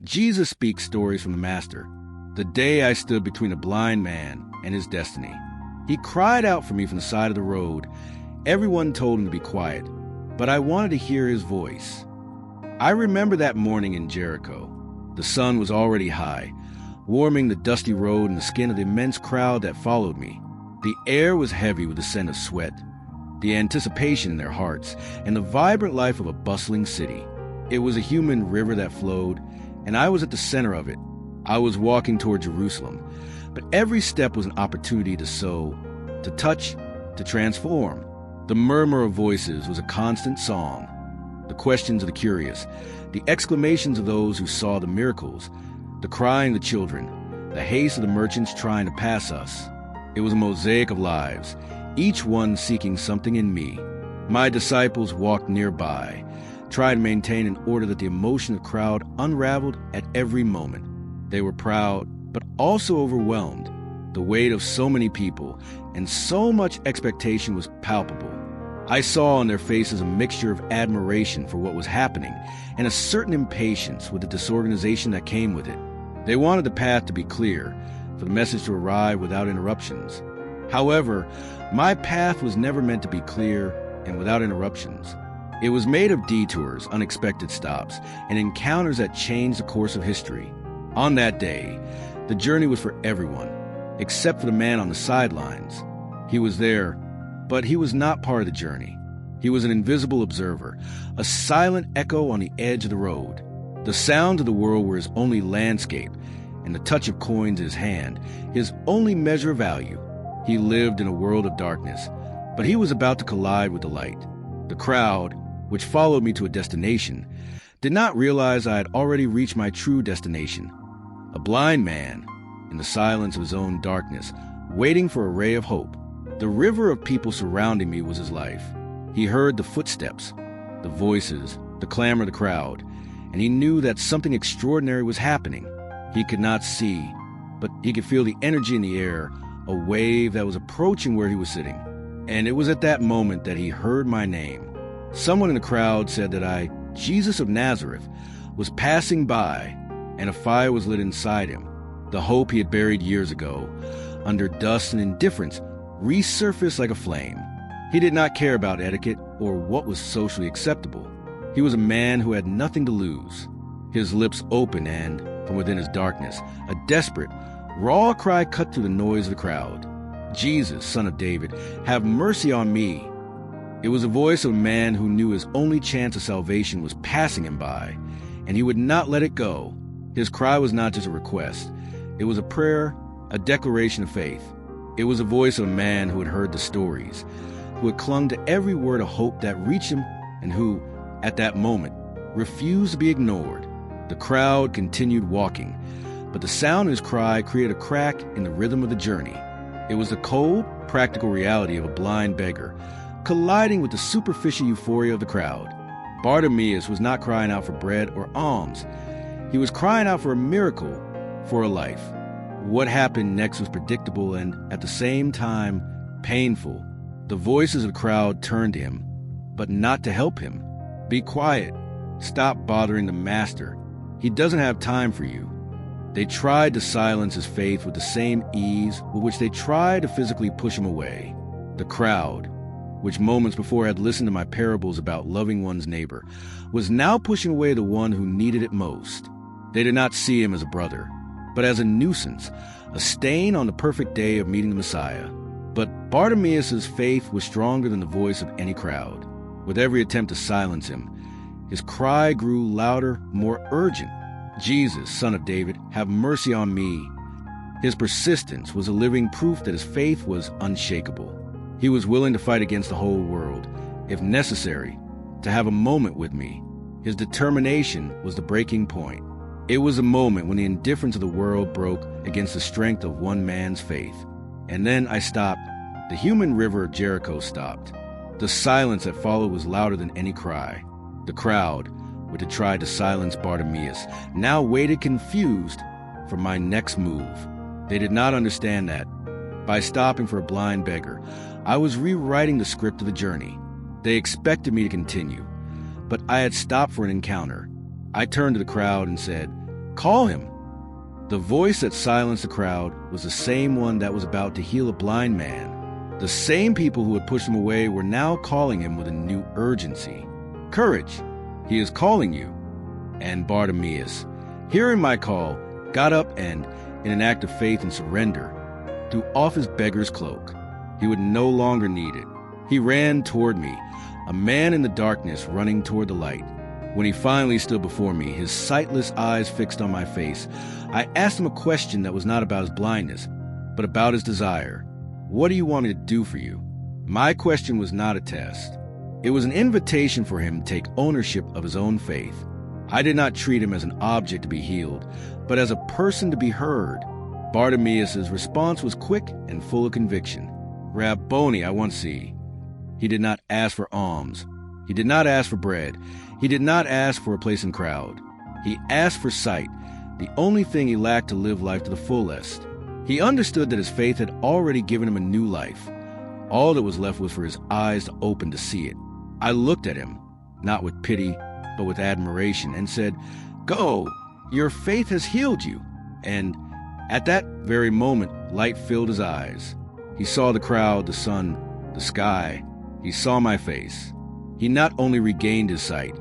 Jesus speaks stories from the Master. The day I stood between a blind man and his destiny. He cried out for me from the side of the road. Everyone told him to be quiet, but I wanted to hear his voice. I remember that morning in Jericho. The sun was already high, warming the dusty road and the skin of the immense crowd that followed me. The air was heavy with the scent of sweat, the anticipation in their hearts, and the vibrant life of a bustling city. It was a human river that flowed, and I was at the center of it. I was walking toward Jerusalem, but every step was an opportunity to sow, to touch, to transform. The murmur of voices was a constant song. The questions of the curious, the exclamations of those who saw the miracles, the crying of the children, the haste of the merchants trying to pass us. It was a mosaic of lives, each one seeking something in me. My disciples walked nearby, trying to maintain an order that the emotion of the crowd unraveled at every moment. They were proud, but also overwhelmed. The weight of so many people and so much expectation was palpable. I saw on their faces a mixture of admiration for what was happening and a certain impatience with the disorganization that came with it. They wanted the path to be clear, for the message to arrive without interruptions. However, my path was never meant to be clear and without interruptions. It was made of detours, unexpected stops, and encounters that changed the course of history. On that day, the journey was for everyone, except for the man on the sidelines. He was there, but he was not part of the journey. He was an invisible observer, a silent echo on the edge of the road. The sounds of the world were his only landscape, and the touch of coins in his hand, his only measure of value. He lived in a world of darkness, but he was about to collide with the light. The crowd, which followed me to a destination, did not realize I had already reached my true destination. A blind man, in the silence of his own darkness, waiting for a ray of hope. The river of people surrounding me was his life. He heard the footsteps, the voices, the clamor of the crowd, and he knew that something extraordinary was happening. He could not see, but he could feel the energy in the air, a wave that was approaching where he was sitting. And it was at that moment that he heard my name. Someone in the crowd said that I, Jesus of Nazareth, was passing by, and a fire was lit inside him. The hope he had buried years ago, under dust and indifference, resurfaced like a flame. He did not care about etiquette or what was socially acceptable. He was a man who had nothing to lose. His lips open and, from within his darkness, a desperate, raw cry cut through the noise of the crowd. Jesus, Son of David, have mercy on me. It was the voice of a man who knew his only chance of salvation was passing him by, and he would not let it go. His cry was not just a request. It was a prayer, a declaration of faith. It was the voice of a man who had heard the stories, who had clung to every word of hope that reached him, and who, at that moment, refused to be ignored. The crowd continued walking, but the sound of his cry created a crack in the rhythm of the journey. It was the cold, practical reality of a blind beggar, colliding with the superficial euphoria of the crowd. Bartimaeus was not crying out for bread or alms. He was crying out for a miracle, for a life. What happened next was predictable and, at the same time, painful. The voices of the crowd turned to him, but not to help him. Be quiet. Stop bothering the Master. He doesn't have time for you. They tried to silence his faith with the same ease with which they tried to physically push him away. The crowd, which moments before had listened to my parables about loving one's neighbor, was now pushing away the one who needed it most. They did not see him as a brother, but as a nuisance, a stain on the perfect day of meeting the Messiah. But Bartimaeus' faith was stronger than the voice of any crowd. With every attempt to silence him, his cry grew louder, more urgent. Jesus, Son of David, have mercy on me. His persistence was a living proof that his faith was unshakable. He was willing to fight against the whole world, if necessary, to have a moment with me. His determination was the breaking point. It was a moment when the indifference of the world broke against the strength of one man's faith. And then I stopped. The human river of Jericho stopped. The silence that followed was louder than any cry. The crowd, which had tried to silence Bartimaeus, now waited confused for my next move. They did not understand that, by stopping for a blind beggar, I was rewriting the script of the journey. They expected me to continue, but I had stopped for an encounter. I turned to the crowd and said, Call him." The voice that silenced the crowd was the same one that was about to heal a blind man. The same people who had pushed him away were now calling him with a new urgency. "Courage, he is calling you." And Bartimaeus, hearing my call, got up and, in an act of faith and surrender, threw off his beggar's cloak. He would no longer need it. He ran toward me, a man in the darkness running toward the light. When he finally stood before me, his sightless eyes fixed on my face, I asked him a question that was not about his blindness, but about his desire. "What do you want me to do for you?" My question was not a test. It was an invitation for him to take ownership of his own faith. I did not treat him as an object to be healed, but as a person to be heard. Bartimaeus' response was quick and full of conviction. "Rabboni, I want to see." He did not ask for alms. He did not ask for bread. He did not ask for a place in crowd. He asked for sight, the only thing he lacked to live life to the fullest. He understood that his faith had already given him a new life. All that was left was for his eyes to open to see it. I looked at him, not with pity, but with admiration, and said, "Go, your faith has healed you." And at that very moment, light filled his eyes. He saw the crowd, the sun, the sky. He saw my face. He not only regained his sight,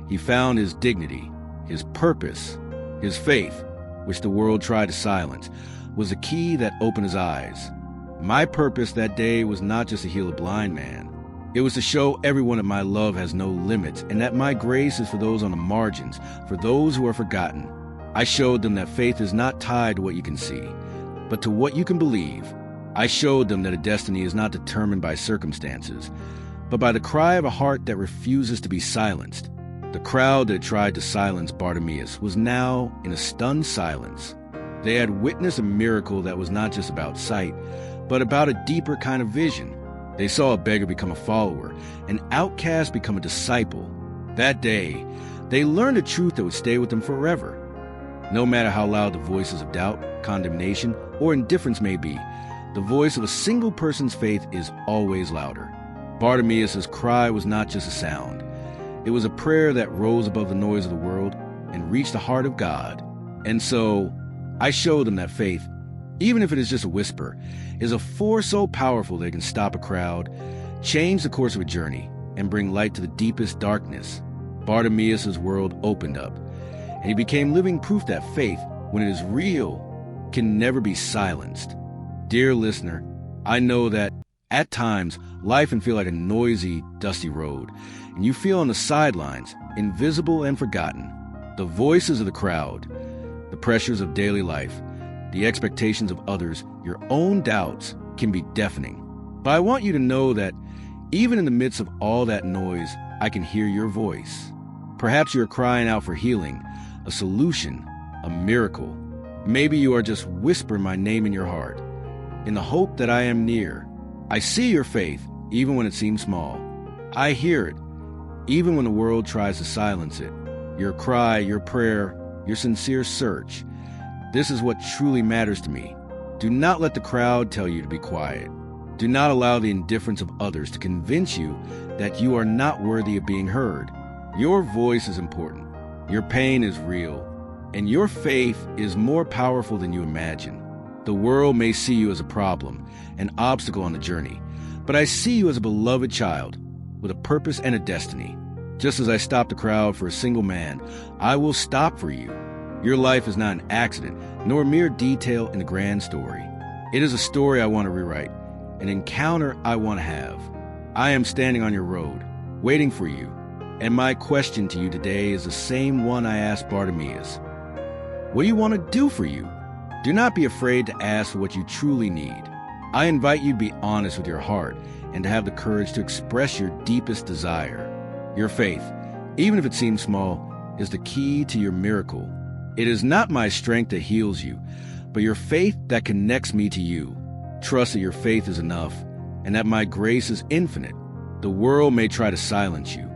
he found his dignity, his purpose. His faith, which the world tried to silence, was the key that opened his eyes. My purpose that day was not just to heal a blind man. It was to show everyone that my love has no limits and that my grace is for those on the margins, for those who are forgotten. I showed them that faith is not tied to what you can see, but to what you can believe. I showed them that a destiny is not determined by circumstances, but by the cry of a heart that refuses to be silenced. The crowd that tried to silence Bartimaeus was now in a stunned silence. They had witnessed a miracle that was not just about sight, but about a deeper kind of vision. They saw a beggar become a follower, an outcast become a disciple. That day, they learned a truth that would stay with them forever. No matter how loud the voices of doubt, condemnation, or indifference may be, the voice of a single person's faith is always louder. Bartimaeus' cry was not just a sound. It was a prayer that rose above the noise of the world and reached the heart of God. And so, I showed them that faith, even if it is just a whisper, is a force so powerful that it can stop a crowd, change the course of a journey, and bring light to the deepest darkness. Bartimaeus' world opened up, and he became living proof that faith, when it is real, can never be silenced. Dear listener, I know that at times, life can feel like a noisy, dusty road, and you feel on the sidelines, invisible and forgotten. The voices of the crowd, the pressures of daily life, the expectations of others, your own doubts can be deafening. But I want you to know that even in the midst of all that noise, I can hear your voice. Perhaps you're crying out for healing, a solution, a miracle. Maybe you are just whispering my name in your heart, in the hope that I am near. I see your faith, even when it seems small. I hear it, even when the world tries to silence it. Your cry, your prayer, your sincere search. This is what truly matters to me. Do not let the crowd tell you to be quiet. Do not allow the indifference of others to convince you that you are not worthy of being heard. Your voice is important. Your pain is real. And your faith is more powerful than you imagine. The world may see you as a problem, an obstacle on the journey, but I see you as a beloved child with a purpose and a destiny. Just as I stopped the crowd for a single man, I will stop for you. Your life is not an accident, nor a mere detail in the grand story. It is a story I want to rewrite, an encounter I want to have. I am standing on your road, waiting for you, and my question to you today is the same one I asked Bartimaeus. What do you want to do for you? Do not be afraid to ask for what you truly need. I invite you to be honest with your heart and to have the courage to express your deepest desire. Your faith, even if it seems small, is the key to your miracle. It is not my strength that heals you, but your faith that connects me to you. Trust that your faith is enough and that my grace is infinite. The world may try to silence you,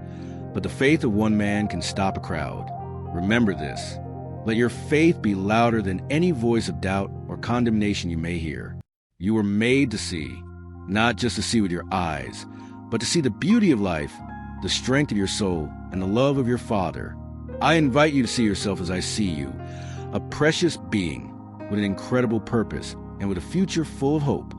but the faith of one man can stop a crowd. Remember this. Let your faith be louder than any voice of doubt or condemnation you may hear. You were made to see, not just to see with your eyes, but to see the beauty of life, the strength of your soul, and the love of your Father. I invite you to see yourself as I see you, a precious being with an incredible purpose and with a future full of hope.